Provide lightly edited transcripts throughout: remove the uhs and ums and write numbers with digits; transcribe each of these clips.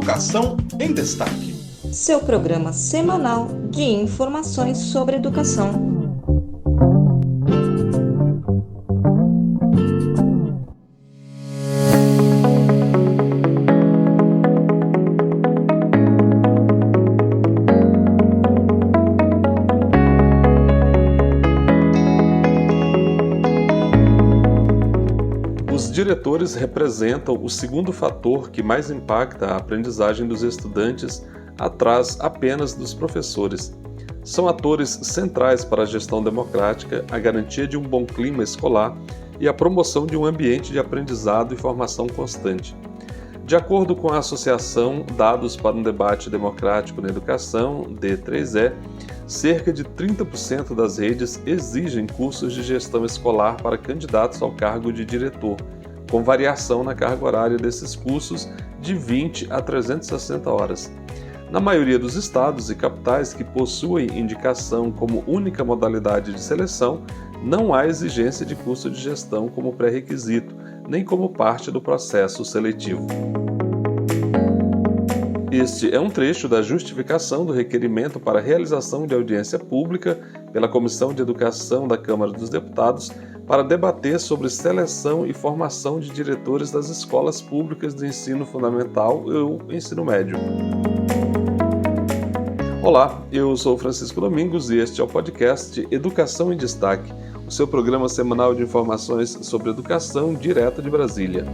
Educação em Destaque. Seu programa semanal de informações sobre educação. Os diretores representam o segundo fator que mais impacta a aprendizagem dos estudantes, atrás apenas dos professores. São atores centrais para a gestão democrática, a garantia de um bom clima escolar e a promoção de um ambiente de aprendizado e formação constante. De acordo com a Associação Dados para um Debate Democrático na Educação, D3E, cerca de 30% das redes exigem cursos de gestão escolar para candidatos ao cargo de diretor, com variação na carga horária desses cursos de 20 a 360 horas. Na maioria dos estados e capitais que possuem indicação como única modalidade de seleção, não há exigência de curso de gestão como pré-requisito, nem como parte do processo seletivo. Este é um trecho da justificação do requerimento para realização de audiência pública pela Comissão de Educação da Câmara dos Deputados para debater sobre seleção e formação de diretores das escolas públicas de ensino fundamental ou ensino médio. Olá, eu sou Francisco Domingos e este é o podcast Educação em Destaque, o seu programa semanal de informações sobre educação direto de Brasília.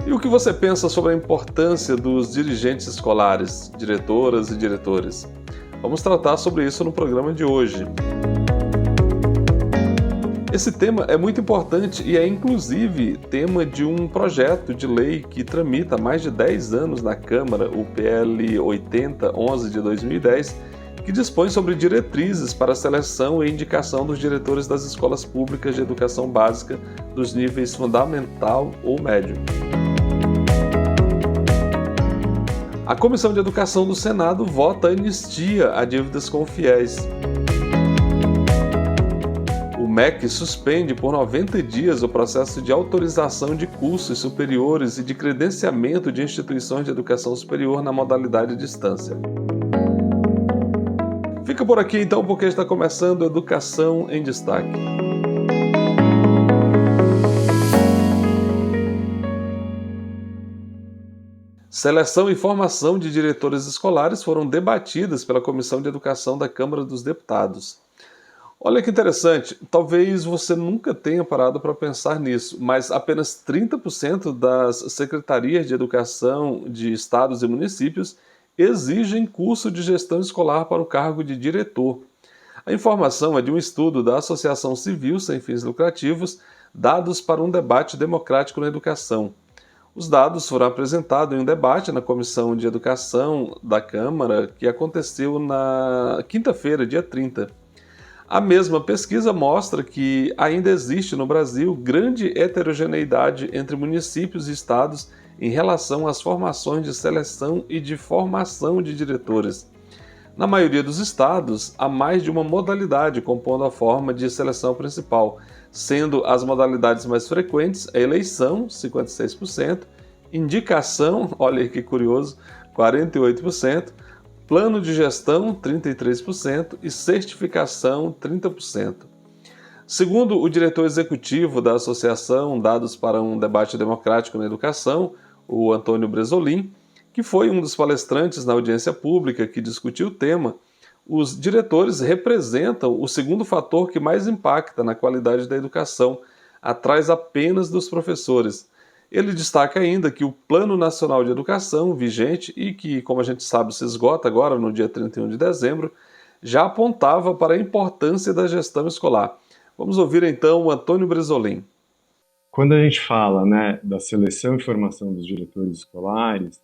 E o que você pensa sobre a importância dos dirigentes escolares, diretoras e diretores? Vamos tratar sobre isso no programa de hoje. Esse tema é muito importante e é inclusive tema de um projeto de lei que tramita há mais de 10 anos na Câmara, o PL 8011 de 2010, que dispõe sobre diretrizes para a seleção e indicação dos diretores das escolas públicas de educação básica dos níveis fundamental ou médio. A Comissão de Educação do Senado vota anistia a dívidas com fiéis. O MEC suspende por 90 dias o processo de autorização de cursos superiores e de credenciamento de instituições de educação superior na modalidade distância. Fica por aqui então, porque está começando Educação em Destaque. Seleção e formação de diretores escolares foram debatidas pela Comissão de Educação da Câmara dos Deputados. Olha que interessante, talvez você nunca tenha parado para pensar nisso, mas apenas 30% das secretarias de educação de estados e municípios exigem curso de gestão escolar para o cargo de diretor. A informação é de um estudo da Associação Civil Sem Fins Lucrativos, Dados para um Debate Democrático na Educação. Os dados foram apresentados em um debate na Comissão de Educação da Câmara, que aconteceu na quinta-feira, dia 30. A mesma pesquisa mostra que ainda existe no Brasil grande heterogeneidade entre municípios e estados em relação às formações de seleção e de formação de diretores. Na maioria dos estados, há mais de uma modalidade compondo a forma de seleção principal, sendo as modalidades mais frequentes a eleição, 56%, indicação, olha que curioso, 48%, plano de gestão, 33%, e certificação, 30%. Segundo o diretor executivo da Associação Dados para um Debate Democrático na Educação, o Antônio Bresolim, que foi um dos palestrantes na audiência pública que discutiu o tema, os diretores representam o segundo fator que mais impacta na qualidade da educação, atrás apenas dos professores. Ele destaca ainda que o Plano Nacional de Educação, vigente e que, como a gente sabe, se esgota agora no dia 31 de dezembro, já apontava para a importância da gestão escolar. Vamos ouvir então o Antônio Bresolim. Quando a gente fala, da seleção e formação dos diretores escolares,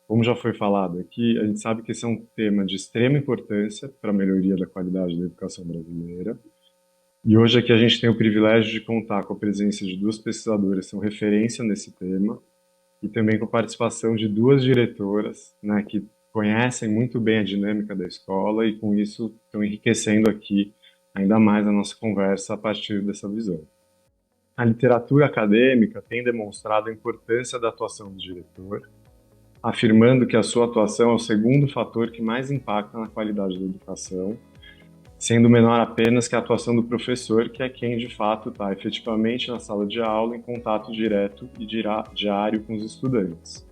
como já foi falado aqui, a gente sabe que esse é um tema de extrema importância para a melhoria da qualidade da educação brasileira. E hoje aqui a gente tem o privilégio de contar com a presença de duas pesquisadoras que são referência nesse tema e também com a participação de duas diretoras, que conhecem muito bem a dinâmica da escola e com isso estão enriquecendo aqui ainda mais a nossa conversa a partir dessa visão. a literatura acadêmica tem demonstrado a importância da atuação do diretor, afirmando que a sua atuação é o segundo fator que mais impacta na qualidade da educação, sendo menor apenas que a atuação do professor, que é quem de fato está efetivamente na sala de aula em contato direto e diário com os estudantes.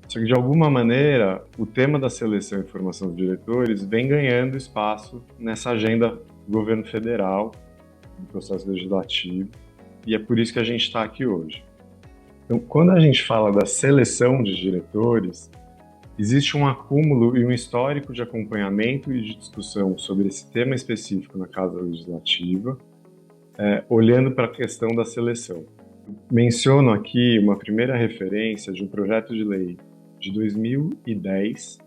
Só que, de alguma maneira, o tema da seleção e formação dos diretores vem ganhando espaço nessa agenda do governo federal, do processo legislativo, e é por isso que a gente está aqui hoje. Então, quando a gente fala da seleção de diretores, existe um acúmulo e um histórico de acompanhamento e de discussão sobre esse tema específico na Casa Legislativa, olhando para a questão da seleção. Menciono aqui uma primeira referência de um projeto de lei de 2010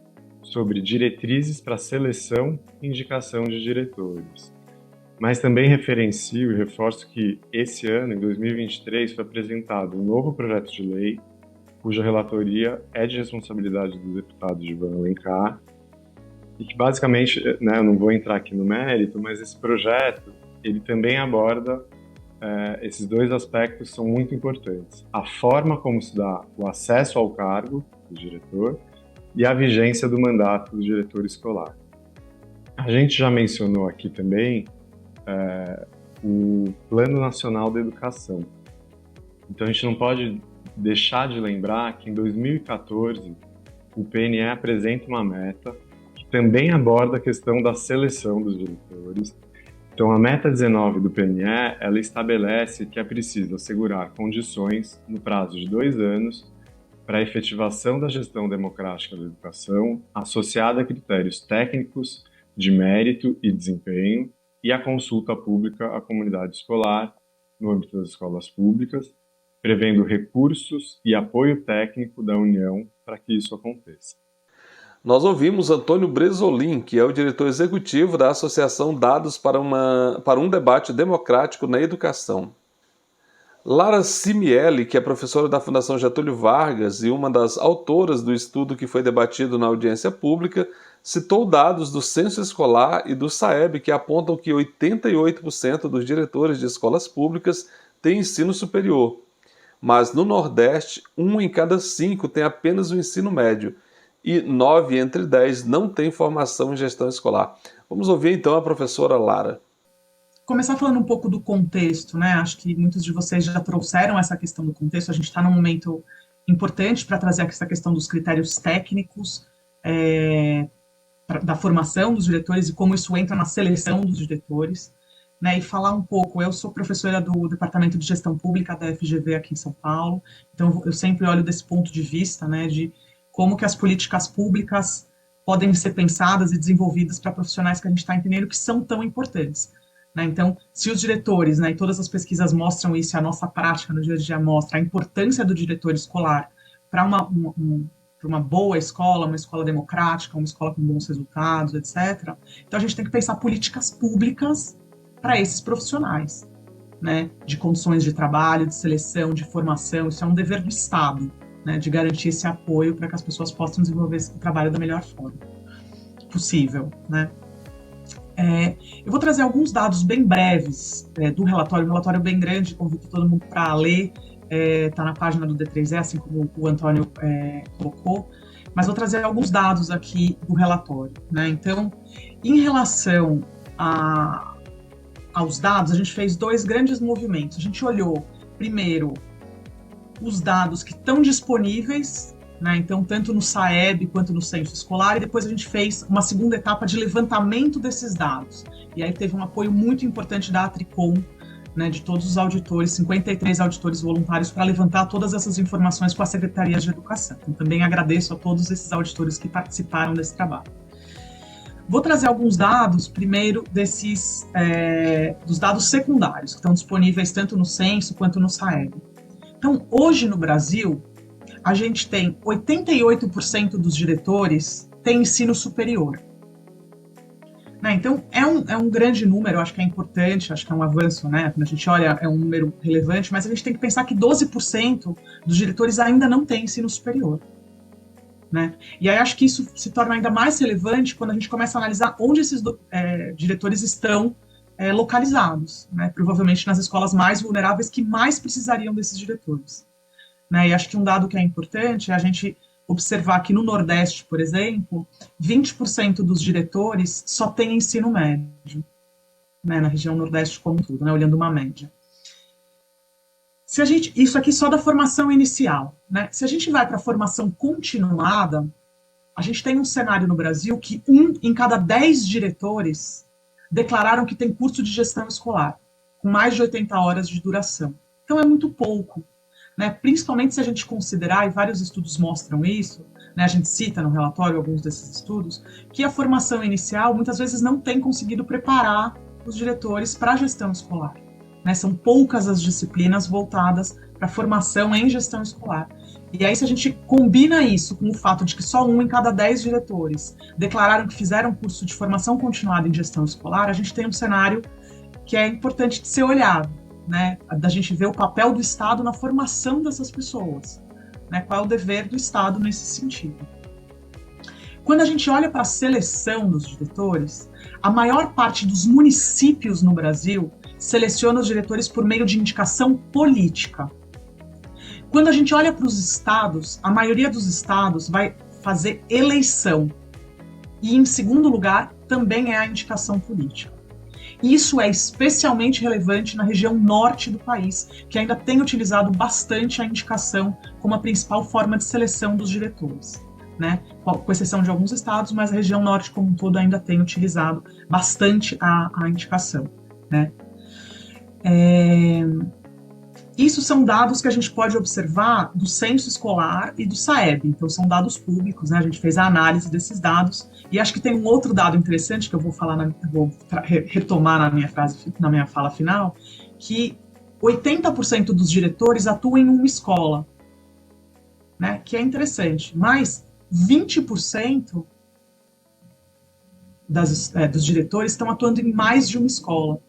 sobre diretrizes para seleção e indicação de diretores. Mas também referencio e reforço que esse ano, em 2023, foi apresentado um novo projeto de lei cuja relatoria é de responsabilidade do deputado Gilvan Alencar e que basicamente, eu não vou entrar aqui no mérito, mas esse projeto ele também aborda esses dois aspectos são muito importantes. A forma como se dá o acesso ao cargo do diretor e a vigência do mandato do diretor escolar. A gente já mencionou aqui também o Plano Nacional da Educação. Então a gente não pode deixar de lembrar que em 2014 o PNE apresenta uma meta que também aborda a questão da seleção dos diretores. Então, a meta 19 do PNE, ela estabelece que é preciso assegurar condições, no prazo de 2 anos, para a efetivação da gestão democrática da educação, associada a critérios técnicos de mérito e desempenho, e a consulta pública à comunidade escolar, no âmbito das escolas públicas, prevendo recursos e apoio técnico da União para que isso aconteça. Nós ouvimos Antônio Bresolim, que é o diretor executivo da Associação Dados para um Debate Democrático na Educação. Lara Simieli, que é professora da Fundação Getúlio Vargas e uma das autoras do estudo que foi debatido na audiência pública, citou dados do Censo Escolar e do SAEB que apontam que 88% dos diretores de escolas públicas têm ensino superior. Mas no Nordeste, 1 em cada 5 tem apenas o ensino médio e 9 entre 10 não têm formação em gestão escolar. Vamos ouvir então a professora Lara. Começar falando um pouco do contexto, né? Acho que muitos de vocês já trouxeram essa questão do contexto. A gente está num momento importante para trazer essa questão dos critérios técnicos da formação dos diretores e como isso entra na seleção dos diretores, né? E falar um pouco. Eu sou professora do Departamento de Gestão Pública da FGV aqui em São Paulo, então eu sempre olho desse ponto de vista, né? De como que as políticas públicas podem ser pensadas e desenvolvidas para profissionais que a gente está entendendo que são tão importantes. Né? Então, se os diretores, né, e todas as pesquisas mostram isso, a nossa prática no dia a dia mostra a importância do diretor escolar para uma boa escola, uma escola democrática, uma escola com bons resultados, etc. Então, a gente tem que pensar políticas públicas para esses profissionais, né, de condições de trabalho, de seleção, de formação. Isso é um dever do Estado, né, de garantir esse apoio para que as pessoas possam desenvolver esse trabalho da melhor forma possível, né. Eu vou trazer alguns dados bem breves do relatório, um relatório bem grande, convido todo mundo para ler, está na página do D3E, assim como o Antônio colocou, mas vou trazer alguns dados aqui do relatório, né. Então, em relação aos dados, a gente fez 2 grandes movimentos. A gente olhou, primeiro, os dados que estão disponíveis, né, então tanto no SAEB quanto no Censo Escolar, e depois a gente fez uma segunda etapa de levantamento desses dados. E aí teve um apoio muito importante da Atricom, né, de todos os auditores, 53 auditores voluntários, para levantar todas essas informações com a Secretaria de Educação. Então também agradeço a todos esses auditores que participaram desse trabalho. Vou trazer alguns dados, primeiro, dos dados secundários, que estão disponíveis tanto no Censo quanto no SAEB. Então, hoje no Brasil, a gente tem 88% dos diretores têm ensino superior. Né? Então, é um grande número, acho que é importante, acho que é um avanço, né? Quando a gente olha, é um número relevante, mas a gente tem que pensar que 12% dos diretores ainda não têm ensino superior. Né? E aí acho que isso se torna ainda mais relevante quando a gente começa a analisar onde esses diretores estão localizados, né? Provavelmente nas escolas mais vulneráveis que mais precisariam desses diretores. Né? E acho que um dado que é importante é a gente observar que no Nordeste, por exemplo, 20% dos diretores só têm ensino médio, né? Na região Nordeste como um todo, né? Olhando uma média. Isso aqui só da formação inicial, né? Se a gente vai para a formação continuada, a gente tem um cenário no Brasil que 1 em cada 10 diretores declararam que tem curso de gestão escolar, com mais de 80 horas de duração. Então é muito pouco, né? Principalmente se a gente considerar, e vários estudos mostram isso, né? A gente cita no relatório alguns desses estudos, que a formação inicial muitas vezes não tem conseguido preparar os diretores para a gestão escolar. Né, são poucas as disciplinas voltadas para a formação em gestão escolar. E aí, se a gente combina isso com o fato de que só 1 em cada 10 diretores declararam que fizeram curso de formação continuada em gestão escolar, a gente tem um cenário que é importante de ser olhado, né, da gente ver o papel do Estado na formação dessas pessoas, né, qual é o dever do Estado nesse sentido. Quando a gente olha para a seleção dos diretores, a maior parte dos municípios no Brasil seleciona os diretores por meio de indicação política. Quando a gente olha para os estados, a maioria dos estados vai fazer eleição. E, em segundo lugar, também é a indicação política. Isso é especialmente relevante na região norte do país, que ainda tem utilizado bastante a indicação como a principal forma de seleção dos diretores. Né? Com exceção de alguns estados, mas a região norte como um todo ainda tem utilizado bastante a indicação. Né? Isso são dados que a gente pode observar do censo escolar e do SAEB, então são dados públicos, né? A gente fez a análise desses dados, e acho que tem um outro dado interessante que eu vou falar, retomar na minha fala final, que 80% dos diretores atuam em uma escola, né? Que é interessante, mas 20% dos diretores estão atuando em mais de uma escola.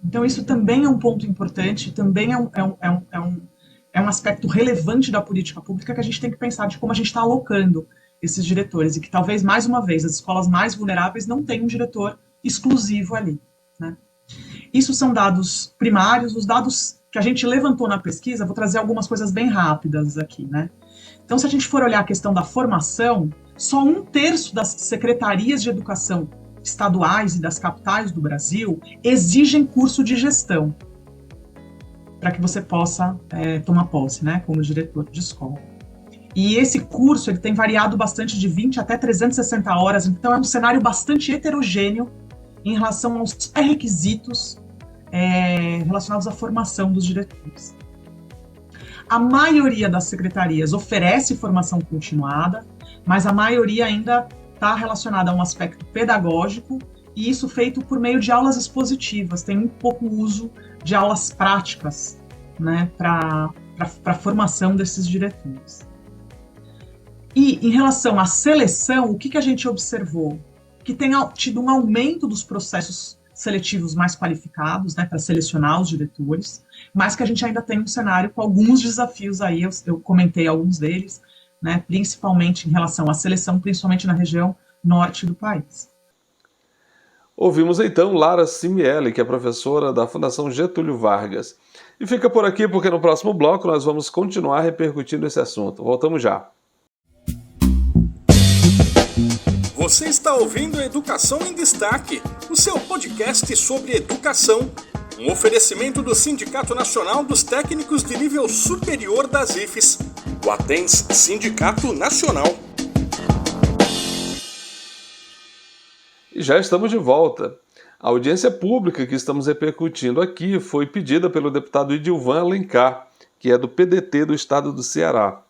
Então, isso também é um ponto importante, também é um aspecto relevante da política pública que a gente tem que pensar de como a gente está alocando esses diretores, e que talvez, mais uma vez, as escolas mais vulneráveis não tenham um diretor exclusivo ali. Né? Isso são dados primários, os dados que a gente levantou na pesquisa, vou trazer algumas coisas bem rápidas aqui. Né? Então, se a gente for olhar a questão da formação, só 1/3 das secretarias de educação estaduais e das capitais do Brasil exigem curso de gestão para que você possa tomar posse, né, como diretor de escola. E esse curso ele tem variado bastante de 20 até 360 horas, então é um cenário bastante heterogêneo em relação aos pré-requisitos relacionados à formação dos diretores. A maioria das secretarias oferece formação continuada, mas a maioria ainda está relacionada a um aspecto pedagógico, e isso feito por meio de aulas expositivas, tem muito pouco uso de aulas práticas, né, para a formação desses diretores. E em relação à seleção, o que a gente observou? Que tem tido um aumento dos processos seletivos mais qualificados, né, para selecionar os diretores, mas que a gente ainda tem um cenário com alguns desafios aí, eu comentei alguns deles, né, principalmente em relação à seleção, principalmente na região norte do país. Ouvimos então Lara Simieli, que é professora da Fundação Getúlio Vargas. E fica por aqui porque no próximo bloco nós vamos continuar repercutindo esse assunto. Voltamos já. Você está ouvindo Educação em Destaque, o seu podcast sobre educação. Um oferecimento do Sindicato Nacional dos Técnicos de Nível Superior das IFES, o ATENS Sindicato Nacional. E já estamos de volta. A audiência pública que estamos repercutindo aqui foi pedida pelo deputado Edilvan Alencar, que é do PDT do estado do Ceará.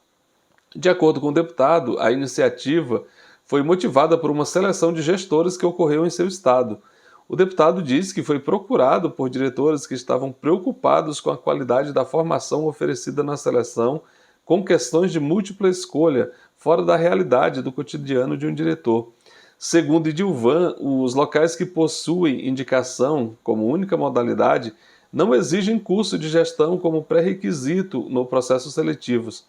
De acordo com o deputado, a iniciativa foi motivada por uma seleção de gestores que ocorreu em seu estado. O deputado disse que foi procurado por diretores que estavam preocupados com a qualidade da formação oferecida na seleção, com questões de múltipla escolha, fora da realidade do cotidiano de um diretor. Segundo Edilvan, os locais que possuem indicação como única modalidade não exigem curso de gestão como pré-requisito no processo seletivos.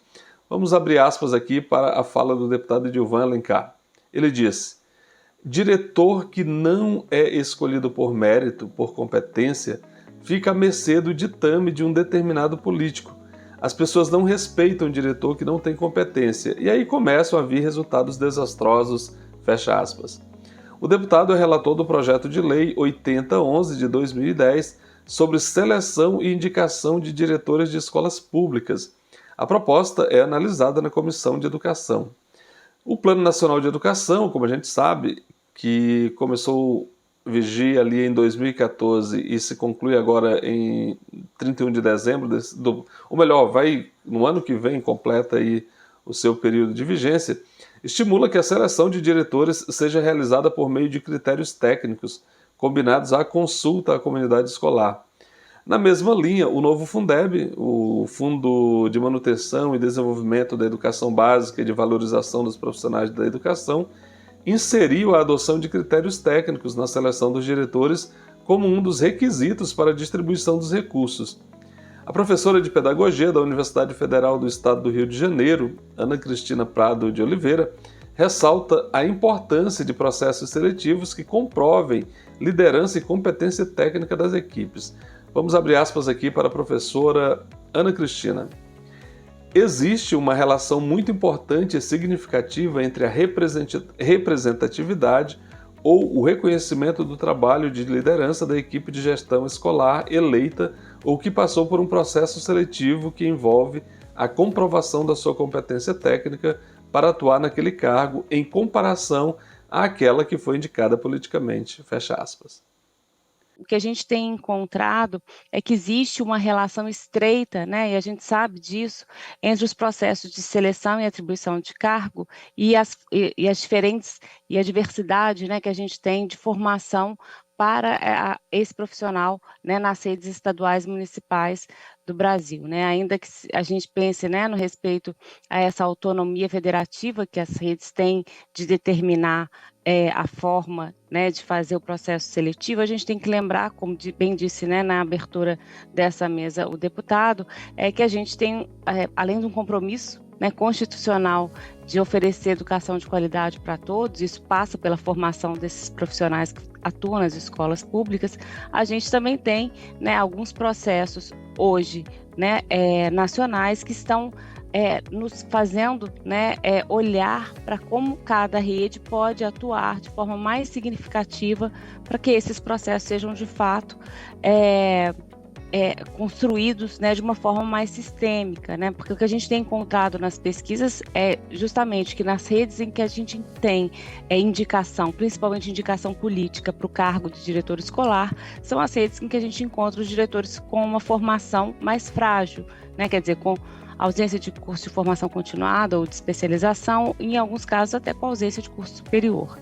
Vamos abrir aspas aqui para a fala do deputado Edilvan Alencar. Ele disse: Diretor que não é escolhido por mérito, por competência, fica à mercê do ditame de um determinado político. As pessoas não respeitam o diretor que não tem competência, e aí começam a vir resultados desastrosos, fecha aspas. O deputado é relator do projeto de lei 8011 de 2010 sobre seleção e indicação de diretores de escolas públicas. A proposta é analisada na Comissão de Educação. O Plano Nacional de Educação, como a gente sabe, que começou a vigir ali em 2014 e se conclui agora em 31 de dezembro, ou melhor, vai no ano que vem, completa aí o seu período de vigência, estimula que a seleção de diretores seja realizada por meio de critérios técnicos, combinados à consulta à comunidade escolar. Na mesma linha, o novo Fundeb, o Fundo de Manutenção e Desenvolvimento da Educação Básica e de Valorização dos Profissionais da Educação, inseriu a adoção de critérios técnicos na seleção dos diretores como um dos requisitos para a distribuição dos recursos. A professora de Pedagogia da Universidade Federal do Estado do Rio de Janeiro, Ana Cristina Prado de Oliveira, ressalta a importância de processos seletivos que comprovem liderança e competência técnica das equipes. Vamos abrir aspas aqui para a professora Ana Cristina. Existe uma relação muito importante e significativa entre a representatividade ou o reconhecimento do trabalho de liderança da equipe de gestão escolar eleita ou que passou por um processo seletivo que envolve a comprovação da sua competência técnica para atuar naquele cargo em comparação àquela que foi indicada politicamente. Fecha aspas. O que a gente tem encontrado é que existe uma relação estreita, né, e a gente sabe disso, entre os processos de seleção e atribuição de cargo e as diferentes, e a diversidade, né, que a gente tem de formação para esse profissional, né, nas redes estaduais e municipais do Brasil, né? Ainda que a gente pense, né, no respeito a essa autonomia federativa que as redes têm de determinar a forma, né, de fazer o processo seletivo, a gente tem que lembrar, como bem disse, né, na abertura dessa mesa o deputado, que a gente tem, além de um compromisso, né, constitucional de oferecer educação de qualidade para todos, isso passa pela formação desses profissionais que atuam nas escolas públicas, a gente também tem, né, alguns processos hoje, né, nacionais que estão nos fazendo, né, olhar para como cada rede pode atuar de forma mais significativa para que esses processos sejam de fato construídos, né, de uma forma mais sistêmica, né? Porque o que a gente tem encontrado nas pesquisas é justamente que nas redes em que a gente tem indicação, principalmente indicação política para o cargo de diretor escolar, são as redes em que a gente encontra os diretores com uma formação mais frágil, né? Quer dizer, com ausência de curso de formação continuada ou de especialização, em alguns casos até com ausência de curso superior.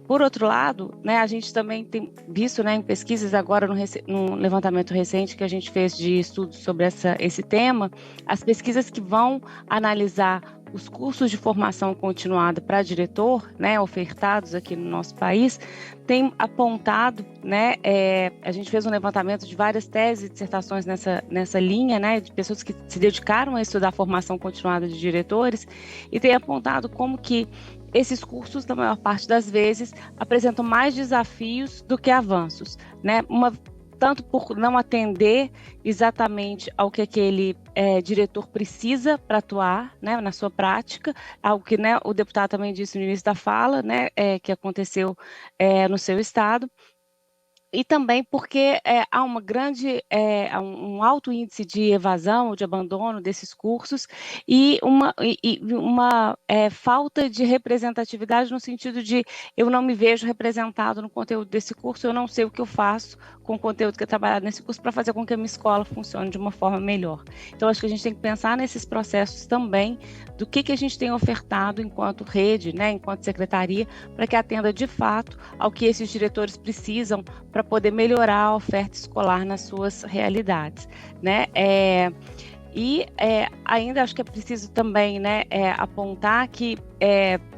Por outro lado, né, a gente também tem visto, né, em pesquisas agora num levantamento recente que a gente fez de estudos sobre esse tema, as pesquisas que vão analisar os cursos de formação continuada para diretor, né, ofertados aqui no nosso país, tem apontado, né, a gente fez um levantamento de várias teses e dissertações nessa linha, né, de pessoas que se dedicaram a estudar a formação continuada de diretores, e tem apontado como que esses cursos, na maior parte das vezes, apresentam mais desafios do que avanços, né? Tanto por não atender exatamente ao que aquele diretor precisa para atuar, né, na sua prática, algo que, né, o deputado também disse no início da fala, né, que aconteceu no seu estado, e também porque há um alto índice de evasão ou de abandono desses cursos e uma falta de representatividade no sentido de eu não me vejo representado no conteúdo desse curso, eu não sei o que eu faço com o conteúdo que é trabalhado nesse curso para fazer com que a minha escola funcione de uma forma melhor. Então, acho que a gente tem que pensar nesses processos também do que a gente tem ofertado enquanto rede, né, enquanto secretaria, para que atenda de fato ao que esses diretores precisam para poder melhorar a oferta escolar nas suas realidades, né? Ainda acho que é preciso também, né, apontar que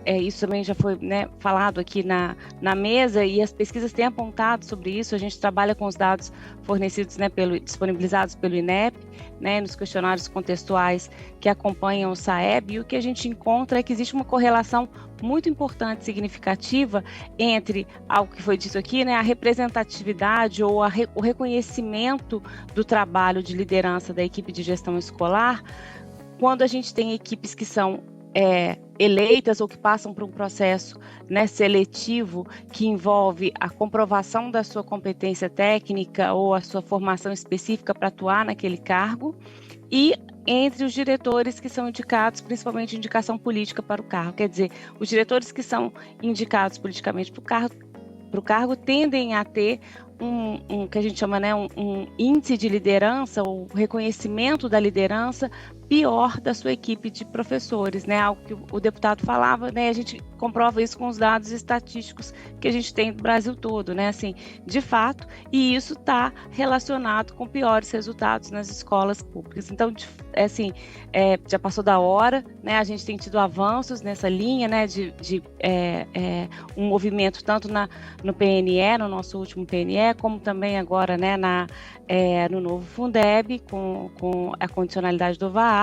isso também já foi, né, falado aqui na mesa, e as pesquisas têm apontado sobre isso. A gente trabalha com os dados fornecidos, né, disponibilizados pelo INEP, né, nos questionários contextuais que acompanham o SAEB, e o que a gente encontra é que existe uma correlação muito importante, significativa, entre algo que foi dito aqui, né, a representatividade ou o reconhecimento do trabalho de liderança da equipe de gestão escolar, quando a gente tem equipes que são eleitas ou que passam por um processo, né, seletivo que envolve a comprovação da sua competência técnica ou a sua formação específica para atuar naquele cargo, e entre os diretores que são indicados, principalmente indicação política para o cargo. Quer dizer, os diretores que são indicados politicamente para o cargo tendem a ter um que a gente chama, né, um índice de liderança ou reconhecimento da liderança pior da sua equipe de professores, né? Algo que o deputado falava, né? A gente comprova isso com os dados estatísticos que a gente tem no Brasil todo, né? Assim, de fato, e isso está relacionado com piores resultados nas escolas públicas. Então, assim, já passou da hora, né? A gente tem tido avanços nessa linha, né? De um movimento tanto no PNE, no nosso último PNE, como também agora, né? No novo Fundeb, com a condicionalidade do VAR,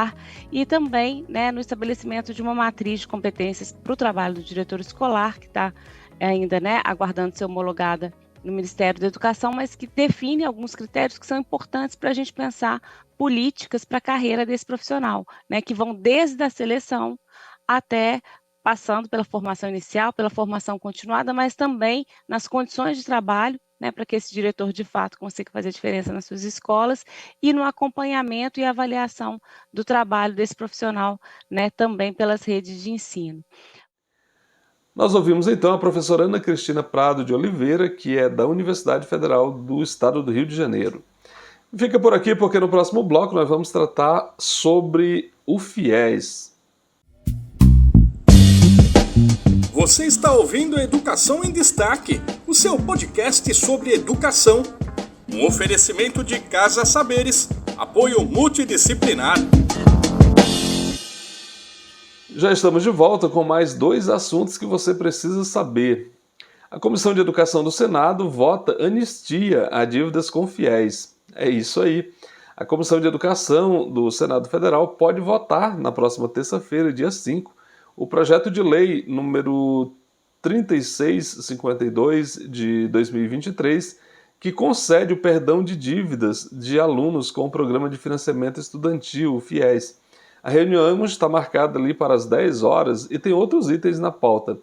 e também, né, no estabelecimento de uma matriz de competências para o trabalho do diretor escolar, que está ainda, né, aguardando ser homologada no Ministério da Educação, mas que define alguns critérios que são importantes para a gente pensar políticas para a carreira desse profissional, né, que vão desde a seleção até passando pela formação inicial, pela formação continuada, mas também nas condições de trabalho, né, para que esse diretor de fato consiga fazer diferença nas suas escolas, e no acompanhamento e avaliação do trabalho desse profissional, né, também pelas redes de ensino. Nós ouvimos então a professora Ana Cristina Prado de Oliveira, que é da Universidade Federal do Estado do Rio de Janeiro. Fica por aqui porque no próximo bloco nós vamos tratar sobre o FIES. Você está ouvindo Educação em Destaque, o seu podcast sobre educação. Um oferecimento de Casa Saberes, apoio multidisciplinar. Já estamos de volta com mais 2 assuntos que você precisa saber. A Comissão de Educação do Senado vota anistia a dívidas com fiéis. É isso aí. A Comissão de Educação do Senado Federal pode votar na próxima terça-feira, dia 5, o projeto de lei número 3652 de 2023, que concede o perdão de dívidas de alunos com o Programa de Financiamento Estudantil, o FIES. A reunião está marcada ali para as 10 horas e tem outros itens na pauta.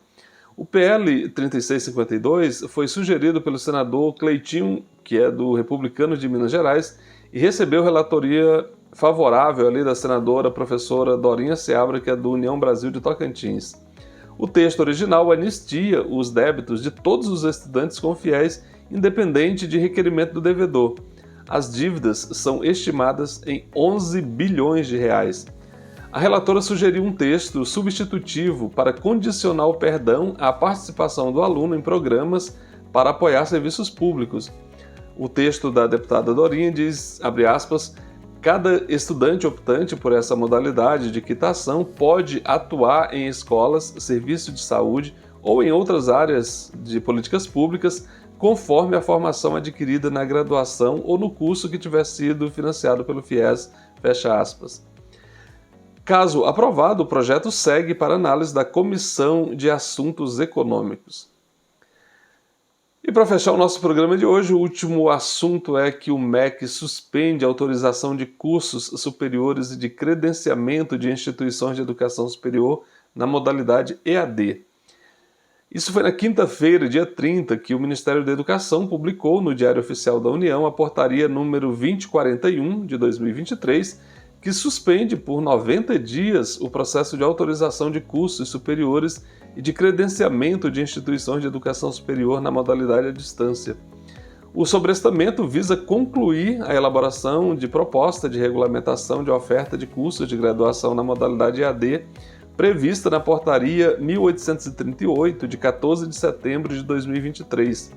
O PL 3652 foi sugerido pelo senador Cleitinho, que é do Republicano de Minas Gerais, e recebeu relatoria favorável ali da senadora professora Dorinha Seabra, que é do União Brasil de Tocantins. O texto original anistia os débitos de todos os estudantes com fiéis, independente de requerimento do devedor. As dívidas são estimadas em 11 bilhões de reais. A relatora sugeriu um texto substitutivo para condicionar o perdão à participação do aluno em programas para apoiar serviços públicos. O texto da deputada Dorinha diz, abre aspas, cada estudante optante por essa modalidade de quitação pode atuar em escolas, serviço de saúde ou em outras áreas de políticas públicas, conforme a formação adquirida na graduação ou no curso que tiver sido financiado pelo FIES, fecha aspas. Caso aprovado, o projeto segue para análise da Comissão de Assuntos Econômicos. E para fechar o nosso programa de hoje, o último assunto é que o MEC suspende a autorização de cursos superiores e de credenciamento de instituições de educação superior na modalidade EAD. Isso foi na quinta-feira, dia 30, que o Ministério da Educação publicou no Diário Oficial da União a portaria número 2041 de 2023, que suspende por 90 dias o processo de autorização de cursos superiores e de credenciamento de instituições de educação superior na modalidade à distância. O sobrestamento visa concluir a elaboração de proposta de regulamentação de oferta de cursos de graduação na modalidade EAD, prevista na Portaria 1838, de 14 de setembro de 2023.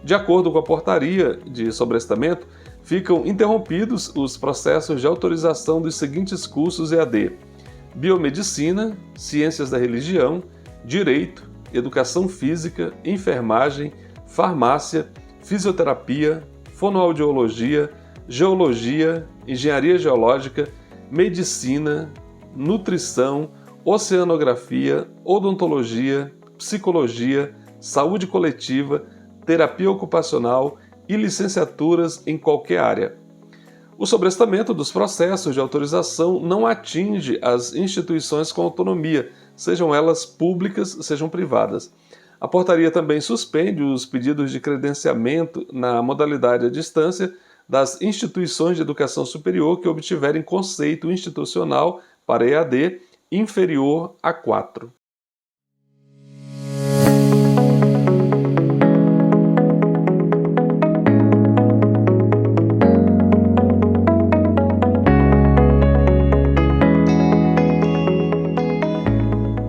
De acordo com a portaria de sobrestamento, ficam interrompidos os processos de autorização dos seguintes cursos EAD: Biomedicina, Ciências da Religião, Direito, Educação Física, Enfermagem, Farmácia, Fisioterapia, Fonoaudiologia, Geologia, Engenharia Geológica, Medicina, Nutrição, oceanografia, odontologia, psicologia, saúde coletiva, terapia ocupacional e licenciaturas em qualquer área. O sobrestamento dos processos de autorização não atinge as instituições com autonomia, sejam elas públicas, sejam privadas. A portaria também suspende os pedidos de credenciamento na modalidade à distância das instituições de educação superior que obtiverem conceito institucional para EAD inferior a 4.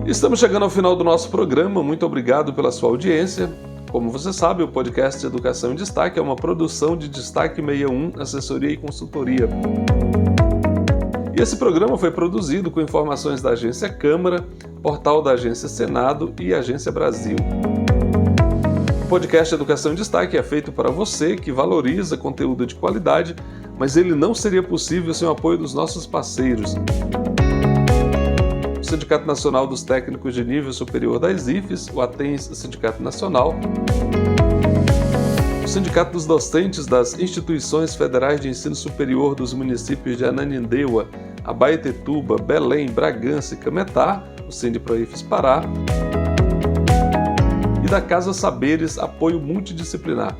Estamos chegando ao final do nosso programa. Muito obrigado pela sua audiência. Como você sabe, o podcast Educação em Destaque é uma produção de Destaque 61, assessoria e consultoria. E esse programa foi produzido com informações da Agência Câmara, portal da Agência Senado e Agência Brasil. O podcast Educação em Destaque é feito para você que valoriza conteúdo de qualidade, mas ele não seria possível sem o apoio dos nossos parceiros. O Sindicato Nacional dos Técnicos de Nível Superior das IFES, o ATENS Sindicato Nacional, o Sindicato dos Docentes das Instituições Federais de Ensino Superior dos municípios de Ananindeua, Abaetetuba, Belém, Bragança e Cametá, o Sindiproifes Pará, e da Casa Saberes Apoio Multidisciplinar.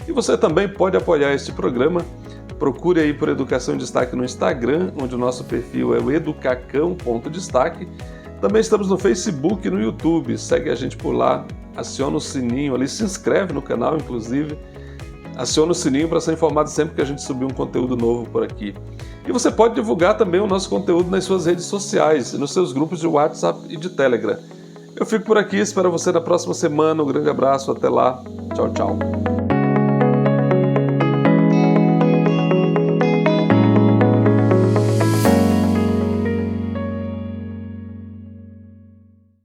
E você também pode apoiar este programa. Procure aí por Educação em Destaque no Instagram, onde o nosso perfil é o educacão.destaque. Também estamos no Facebook e no YouTube. Segue a gente por lá, aciona o sininho ali, se inscreve no canal, inclusive. Aciona o sininho para ser informado sempre que a gente subir um conteúdo novo por aqui. E você pode divulgar também o nosso conteúdo nas suas redes sociais e nos seus grupos de WhatsApp e de Telegram. Eu fico por aqui, espero você na próxima semana. Um grande abraço, até lá. Tchau, tchau.